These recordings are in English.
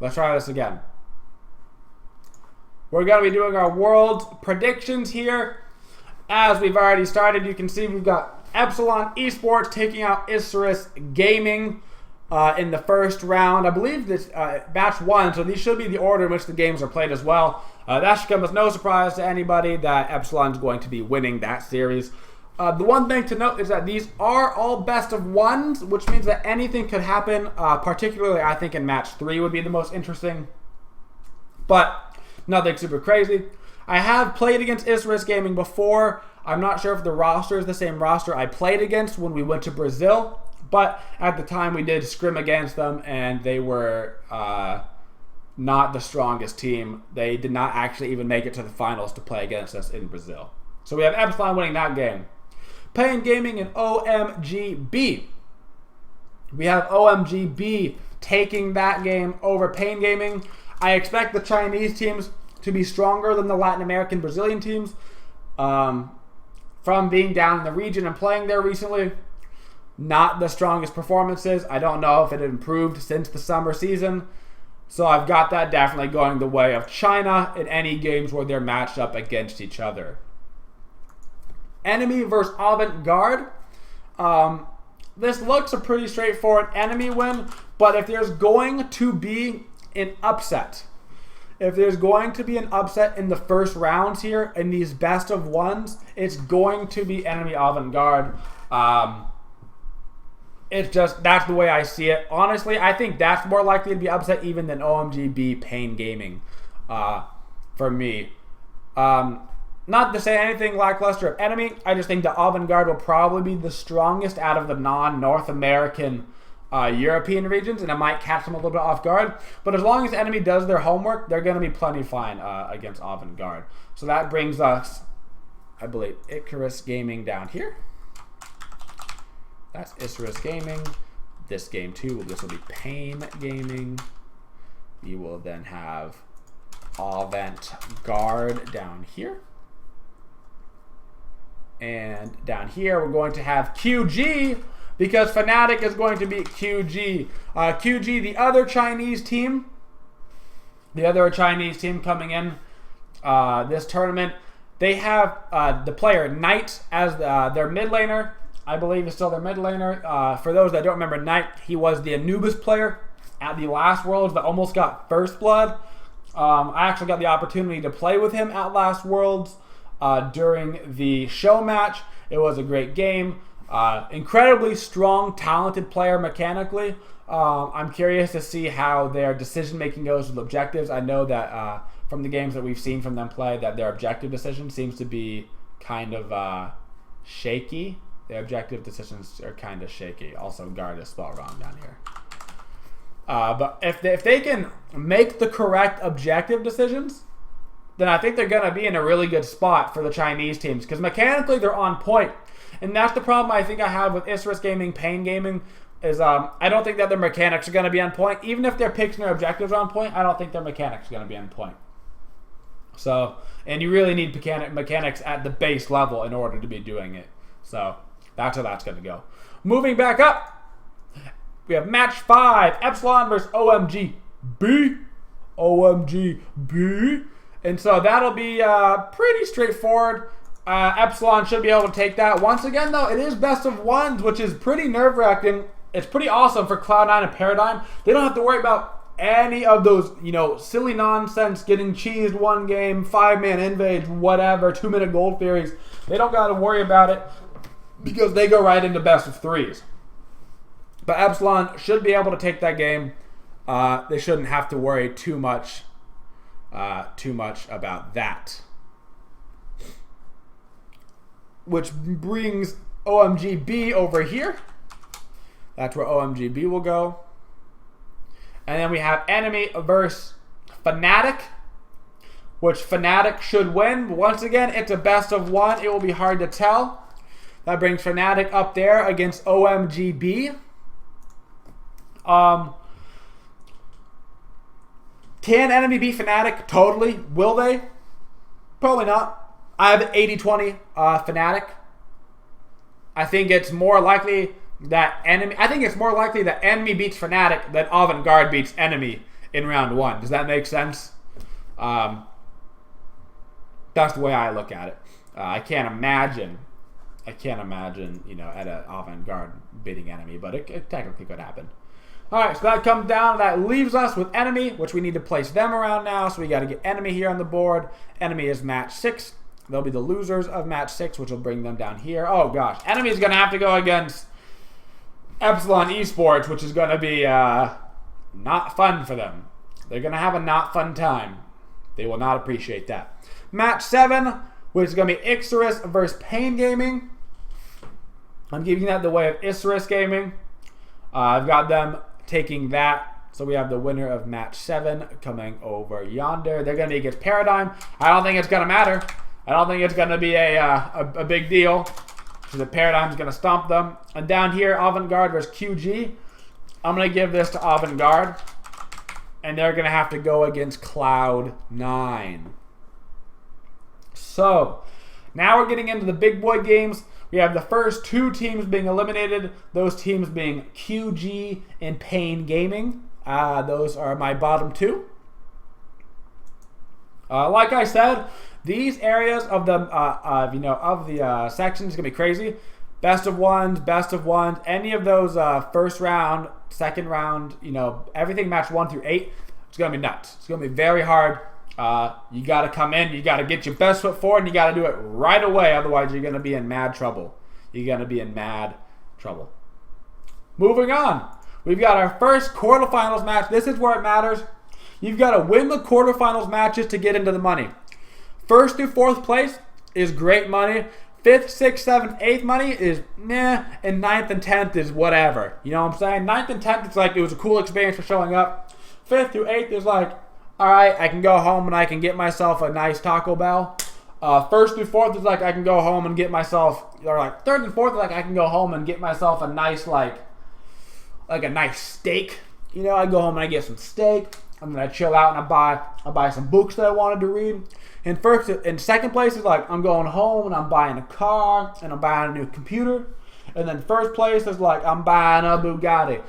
Let's try this again. We're going to be doing our world predictions here. As we've already started, you can see we've got Epsilon Esports taking out Isurus Gaming in the first round. I believe this match 1, so these should be the order in which the games are played as well. That should come as no surprise to anybody that Epsilon is going to be winning that series. The one thing to note is that these are all best of ones, which means that anything could happen. Particularly, I think in match 3 would be the most interesting. But nothing super crazy. I have played against Isurus Gaming before. I'm not sure if the roster is the same roster I played against when we went to Brazil. But at the time, we did scrim against them, and they were not the strongest team. They did not actually even make it to the finals to play against us in Brazil. So we have Epsilon winning that game. Pain Gaming and OMGB. We have OMGB taking that game over Pain Gaming. I expect the Chinese teams to be stronger than the Latin American Brazilian teams. From being down in the region and playing there recently, not the strongest performances. I don't know if it improved since the summer season. So I've got that definitely going the way of China in any games where they're matched up against each other. Enemy versus Avant Garde. This looks a pretty straightforward enemy win, but if there's going to be an upset, if there's going to be an upset in the first rounds here, in these best of ones, it's going to be enemy Avant Garde. It's just, that's the way I see it. Honestly, I think that's more likely to be upset even than OMGB Pain Gaming for me. Not to say anything lackluster of enemy, I just think the Avant Garde will probably be the strongest out of the non-North American European regions, and it might catch them a little bit off guard. But as long as enemy does their homework, they're going to be plenty fine against Avant Garde. So that brings us, I believe, Icarus Gaming down here. That's Isurus Gaming. This game too, this will be Pain Gaming. You will then have Avant Garde down here. And down here, we're going to have QG, because Fanatic is going to beat QG. QG, the other Chinese team coming in this tournament, they have the player Knight as their mid laner. I believe is still their mid laner. For those that don't remember Knight, he was the Anubis player at the last Worlds that almost got first blood. I actually got the opportunity to play with him at last Worlds during the show match. It was a great game. Incredibly strong, talented player mechanically. I'm curious to see how their decision-making goes with objectives. I know that from the games that we've seen from them play, that their objective decision seems to be kind of shaky. Their objective decisions are kind of shaky. Also, Garde is spelled wrong down here. But if they can make the correct objective decisions, then I think they're going to be in a really good spot for the Chinese teams, because mechanically they're on point. And that's the problem I think I have with Isurus Gaming, Pain Gaming, is I don't think that their mechanics are going to be on point. Even if their picks and their objectives are on point, I don't think their mechanics are going to be on point. So, and you really need mechanics at the base level in order to be doing it. So, that's how that's going to go. Moving back up, we have match 5, Epsilon versus OMGB. OMGB. And so that'll be pretty straightforward. Epsilon should be able to take that. Once again, though, it is best of ones, which is pretty nerve-wracking. It's pretty awesome for Cloud9 and Paradigm. They don't have to worry about any of those, silly nonsense, getting cheesed one game, 5-man invades, whatever, 2-minute gold theories. They don't got to worry about it because they go right into best of 3s. But Epsilon should be able to take that game. They shouldn't have to worry too much about that. Which brings OMGB over here. That's where OMGB will go. And then we have enemy versus Fanatic, which Fanatic should win. But once again, it's a best of one. It will be hard to tell. That brings Fanatic up there against OMGB. Can enemy beat Fanatic? Totally. Will they? Probably not. I have an 80-20 Fanatic. I think it's more likely that enemy beats Fanatic than Avant Garde beats enemy in round 1. Does that make sense? That's the way I look at it. I can't imagine, you know, at an avant-garde beating enemy, but it technically could happen. All right, so that comes down. That leaves us with enemy, which we need to place them around now. So we got to get enemy here on the board. Enemy is match 6. They'll be the losers of match 6, which will bring them down here. Oh, gosh. Enemy is going to have to go against Epsilon Esports, which is going to be not fun for them. They're going to have a not fun time. They will not appreciate that. Match 7, which is going to be Isurus versus Pain Gaming. I'm giving that the way of Isurus Gaming. I've got them taking that. So we have the winner of match 7 coming over yonder. They're going to be against Paradigm. I don't think it's going to matter. I don't think it's going to be a big deal. So the Paradigm's going to stomp them. And down here, Avant-Garde versus QG. I'm going to give this to Avant-Garde. And they're going to have to go against Cloud9. So, now we're getting into the big boy games. We have the first 2 teams being eliminated. Those teams being QG and Pain Gaming. Those are my bottom 2. Like I said, these areas of the sections is gonna be crazy. Best of ones. Any of those first round, second round, you know, everything match 1 through 8. It's gonna be nuts. It's gonna be very hard. You got to come in, you got to get your best foot forward, and you got to do it right away. Otherwise, you're going to be in mad trouble. Moving on, we've got our first quarterfinals match. This is where it matters. You've got to win the quarterfinals matches to get into the money. 1st through 4th place is great money. 5th, 6th, 7th, 8th money is meh, and 9th and 10th is whatever. You know what I'm saying? 9th and 10th, it's like it was a cool experience for showing up. 5th through 8th is like, all right, I can go home and I can get myself a nice Taco Bell. 1st through 4th is like I can go home and get myself, or like 3rd and 4th is like I can go home and get myself a nice like a nice steak. You know, I go home and I get some steak. I'm gonna chill out and I buy some books that I wanted to read. And 2nd place is like I'm going home and I'm buying a car and I'm buying a new computer. And then 1st place is like, I'm buying a Bugatti.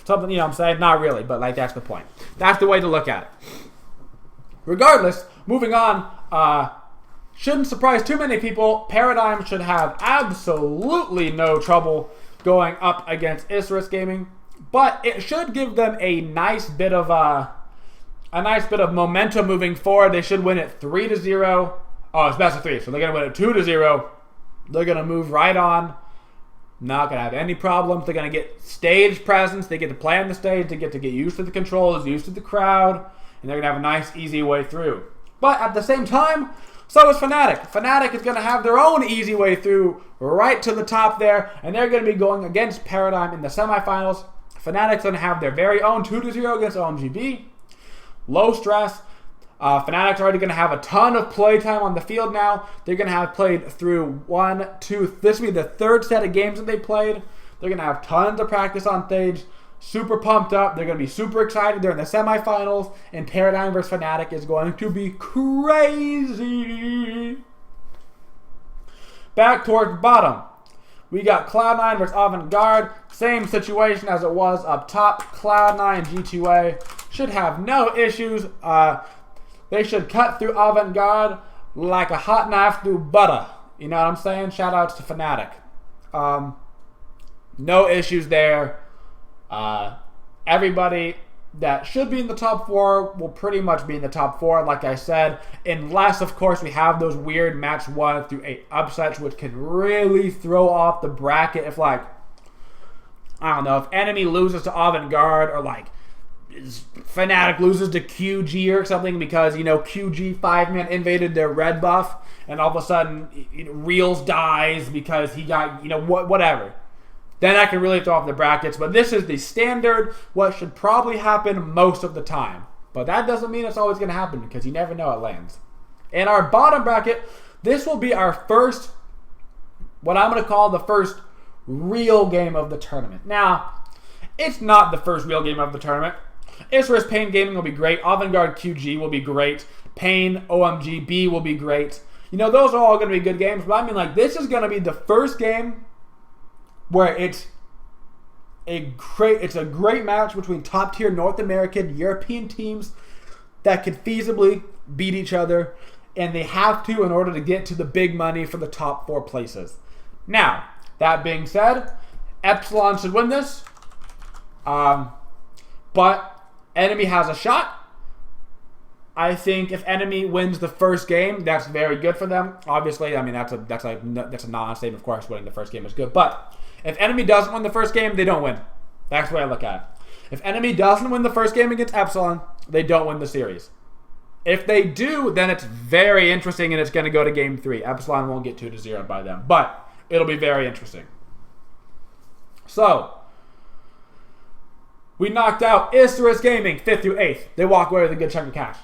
Something, you know what I'm saying? Not really, but like that's the point. That's the way to look at it. Regardless, moving on, shouldn't surprise too many people. Paradigm should have absolutely no trouble going up against Isurus Gaming. But it should give them a nice bit of momentum moving forward. They should win it 3-0. Oh, it's best of 3, so they're going to win it 2-0. They're going to move right on. Not going to have any problems. They're going to get stage presence. They get to play on the stage. They get used to the controls, used to the crowd. And they're going to have a nice, easy way through. But at the same time, so is Fanatic. Fanatic is going to have their own easy way through right to the top there. And they're going to be going against Paradigm in the semifinals. Fanatic's going to have their very own 2-0 against OMGB. Low stress. Fanatic's already going to have a ton of playtime on the field now. They're going to have played through 1, 2, this will be the 3rd set of games that they played. They're going to have tons of practice on stage. Super pumped up. They're going to be super excited. They're in the semifinals. And Paradigm versus Fanatic is going to be crazy. Back towards the bottom. We got Cloud9 versus Avant-Garde. Same situation as it was up top. Cloud9 G2A should have no issues. They should cut through Avant-Garde like a hot knife through butter. You know what I'm saying? Shout outs to Fanatic. No issues there. Everybody that should be in the top 4 will pretty much be in the top 4, like I said. Unless, of course, we have those weird match 1 through 8 upsets, which can really throw off the bracket. If, like, I don't know, if enemy loses to Avant-Garde or, like, Fanatic loses to QG or something because, you know, QG 5-man invaded their red buff and all of a sudden Reels dies because he got, you know, whatever. Then I can really throw off the brackets. But this is the standard, what should probably happen most of the time. But that doesn't mean it's always going to happen because you never know it lands. In our bottom bracket, this will be our first, what I'm going to call the first real game of the tournament. Now, it's not the first real game of the tournament. Isurus Pain Gaming will be great. Avant-Garde QG will be great. Pain OMGB will be great. You know, those are all going to be good games. But I mean, like, this is going to be the first game where it's It's a great match between top tier North American, European teams that could feasibly beat each other, and they have to in order to get to the big money for the top 4 places. Now, that being said, Epsilon should win this, but Enemy has a shot. I think if Enemy wins the first game, that's very good for them. Obviously, I mean that's a non-statement. Of course, winning the first game is good, but if Enemy doesn't win the first game, they don't win. That's the way I look at it. If Enemy doesn't win the first game against Epsilon, they don't win the series. If they do, then it's very interesting, and it's going to go to Game 3. Epsilon won't get 2-0 by them, but it'll be very interesting. So, we knocked out Isurus Gaming, 5th through 8th. They walk away with a good chunk of cash.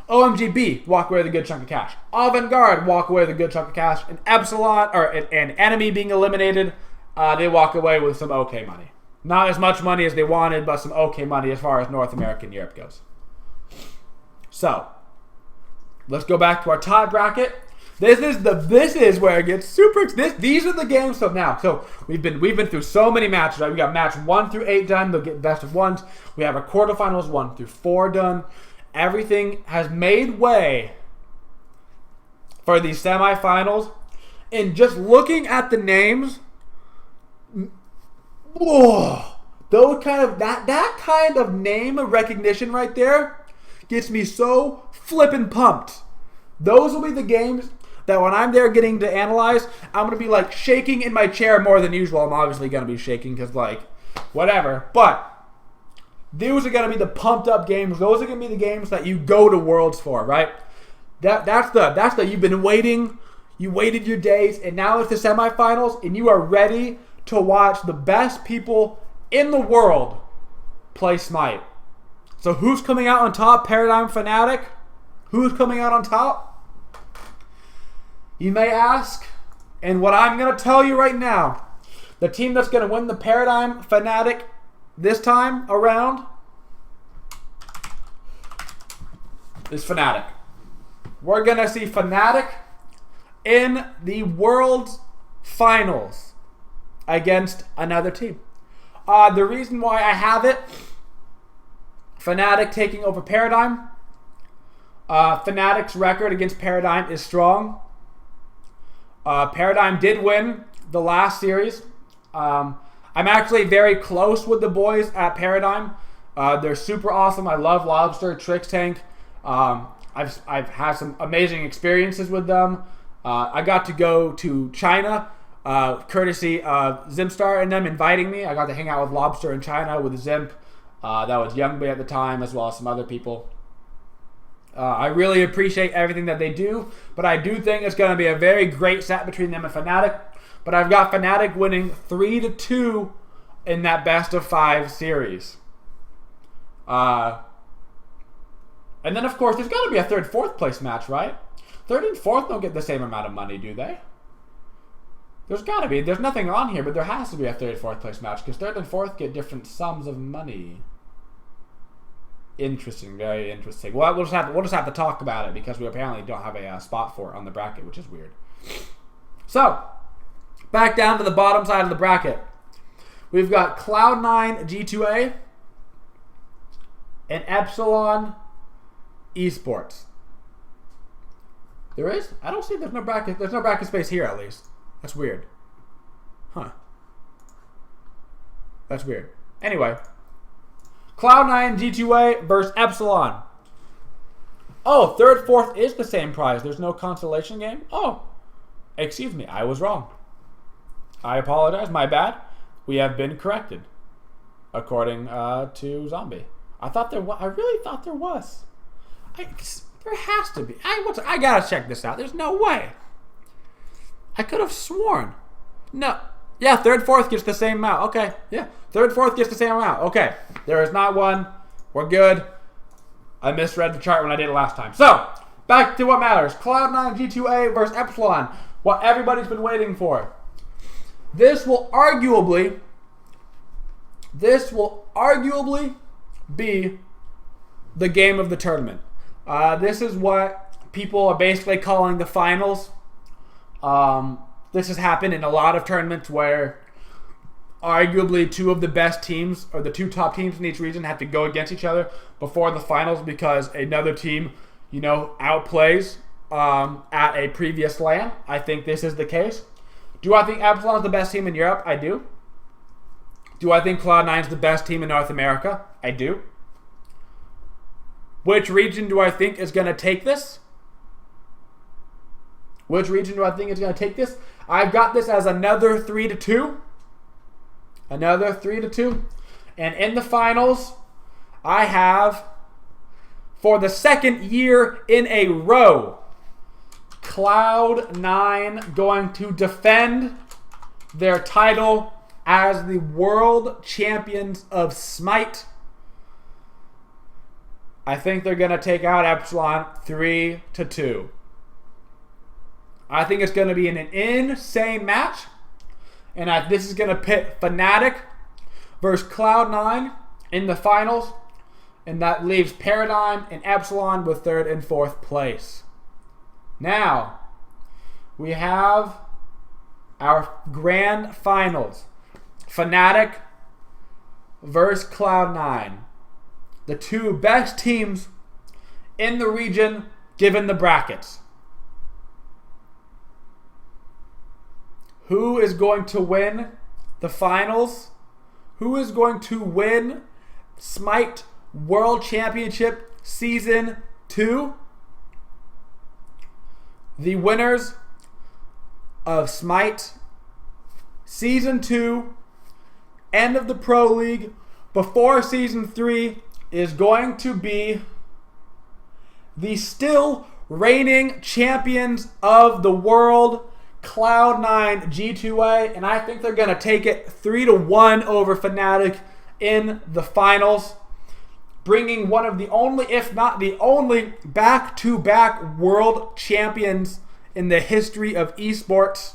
OMGB walk away with a good chunk of cash. Avant Garde walk away with a good chunk of cash. And Epsilon, or an Enemy being eliminated, they walk away with some okay money. Not as much money as they wanted, but some okay money as far as North America and Europe goes. So, let's go back to our tie bracket. This is where it gets super. These are the games from now. So we've been through so many matches. Right? We got match 1 through 8 done. They'll get best of ones. We have our quarterfinals 1 through 4 done. Everything has made way for these semifinals. And just looking at the names, that kind of name recognition right there gets me so flippin' pumped. Those will be the games that when I'm there getting to analyze, I'm going to be like shaking in my chair more than usual. I'm obviously going to be shaking because like, whatever. But those are going to be the pumped up games. Those are going to be the games that you go to Worlds for, right? That's the you've been waiting. You waited your days, and now it's the semifinals, and you are ready to watch the best people in the world play Smite. So who's coming out on top? Paradigm, Fanatic. Who's coming out on top? You may ask, and what I'm going to tell you right now, the team that's going to win the Paradigm, Fanatic, this time around is Fanatic. We're going to see Fanatic in the World's Finals against another team. The reason why I have it, Fanatic taking over Paradigm. Fanatic's record against Paradigm is strong. Paradigm did win the last series. I'm actually very close with the boys at Paradigm. They're super awesome. I love Lobster, Trix Tank. I've had some amazing experiences with them. I got to go to China, courtesy of Zimstar and them inviting me. I got to hang out with Lobster in China with Zimp. That was Youngby at the time, as well as some other people. I really appreciate everything that they do, but I do think it's going to be a very great set between them and Fnatic. But I've got Fnatic winning 3-2 in that best of 5 series. And then, of course, there's got to be a 3rd, 4th place match, right? 3rd and 4th don't get the same amount of money, do they? There's got to be. There's nothing on here, but there has to be a 3rd, 4th place match because 3rd and 4th get different sums of money. Interesting, very interesting. Well, we'll just have to talk about it because we apparently don't have a spot for it on the bracket, which is weird. So, back down to the bottom side of the bracket. We've got Cloud9 G2A and Epsilon Esports. There is? I don't see. There's no bracket. There's no bracket space here, at least. That's weird. Huh. That's weird. Anyway. Cloud9 G2A versus Epsilon. Oh, 3rd, 4th is the same prize. There's no consolation game? Oh. Excuse me. I was wrong. I apologize. My bad. We have been corrected. According to Zombie. I really thought there was. There has to be. I gotta check this out. There's no way. I could have sworn. No. Yeah, 3rd, 4th gets the same amount. Okay. Yeah. 3rd, 4th gets the same amount. Okay. There is not one. We're good. I misread the chart when I did it last time. So, back to what matters. Cloud9 G2A versus Epsilon. What everybody's been waiting for. This will arguably be the game of the tournament. This is what people are basically calling the finals. This has happened in a lot of tournaments where arguably two of the best teams, or the two top teams in each region, have to go against each other before the finals because another team, outplays at a previous LAN. I think this is the case. Do I think Epsilon is the best team in Europe? I do. Do I think Cloud9 is the best team in North America? I do. Which region do I think is going to take this? Which region do I think is going to take this? I've got this as another 3-2. Another 3-2. And in the finals, I have, for the second year in a row, Cloud9 going to defend their title as the world champions of Smite. I think they're going to take out Epsilon 3-2. I think it's going to be an insane match. And this is going to pit Fanatic versus Cloud9 in the finals. And that leaves Paradigm and Epsilon with 3rd and 4th place. Now, we have our grand finals. Fnatic versus Cloud9. The two best teams in the region given the brackets. Who is going to win the finals? Who is going to win Smite World Championship Season 2? The winners of Smite Season 2, end of the Pro League, before Season 3, is going to be the still reigning champions of the world, Cloud9 G2A, and I think they're going to take it 3-1 over Fnatic in the finals, bringing one of the only, if not the only, back-to-back world champions in the history of esports.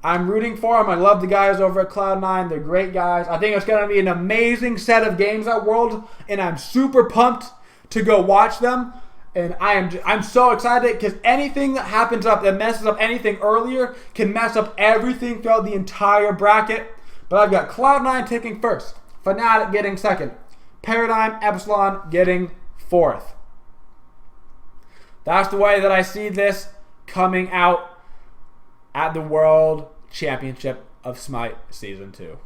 I'm rooting for them. I love the guys over at Cloud9. They're great guys. I think it's going to be an amazing set of games at World, and I'm super pumped to go watch them. And I'm so excited because anything that happens up that messes up anything earlier can mess up everything throughout the entire bracket. But I've got Cloud9 taking 1st, Fnatic getting 2nd, Paradigm, Epsilon getting 4th. That's the way that I see this coming out at the World Championship of Smite Season 2.